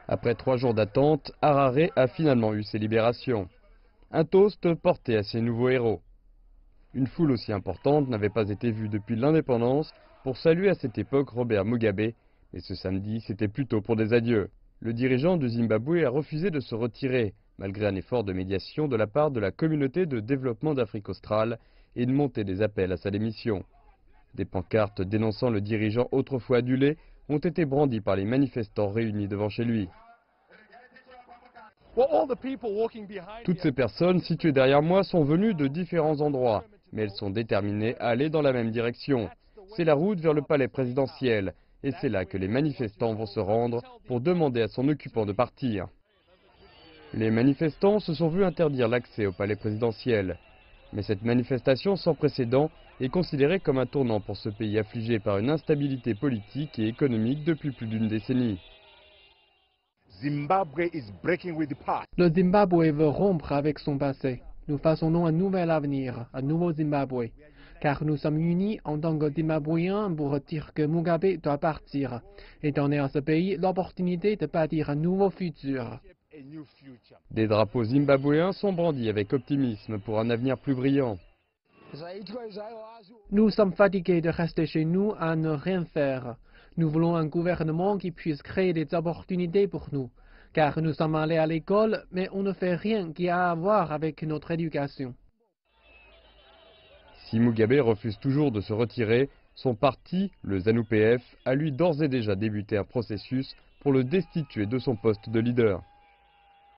Après 3 jours d'attente, Harare a finalement eu ses libérations. Un toast porté à ses nouveaux héros. Une foule aussi importante n'avait pas été vue depuis l'indépendance pour saluer à cette époque Robert Mugabe, mais ce samedi c'était plutôt pour des adieux. Le dirigeant du Zimbabwe a refusé de se retirer, malgré un effort de médiation de la part de la communauté de développement d'Afrique australe et une montée des appels à sa démission. Des pancartes dénonçant le dirigeant autrefois adulé ont été brandies par les manifestants réunis devant chez lui. Toutes ces personnes situées derrière moi sont venues de différents endroits, mais elles sont déterminées à aller dans la même direction. C'est la route vers le palais présidentiel, et c'est là que les manifestants vont se rendre pour demander à son occupant de partir. Les manifestants se sont vus interdire l'accès au palais présidentiel. Mais cette manifestation sans précédent est considérée comme un tournant pour ce pays affligé par une instabilité politique et économique depuis plus d'une décennie. Le Zimbabwe veut rompre avec son passé. Nous façonnons un nouvel avenir, un nouveau Zimbabwe. Car nous sommes unis en tant que Zimbabwéens pour dire que Mugabe doit partir et donner à ce pays l'opportunité de bâtir un nouveau futur. Des drapeaux zimbabwéens sont brandis avec optimisme pour un avenir plus brillant. Nous sommes fatigués de rester chez nous à ne rien faire. Nous voulons un gouvernement qui puisse créer des opportunités pour nous. Car nous sommes allés à l'école, mais on ne fait rien qui a à voir avec notre éducation. Si Mugabe refuse toujours de se retirer, son parti, le ZANU-PF, a lui d'ores et déjà débuté un processus pour le destituer de son poste de leader.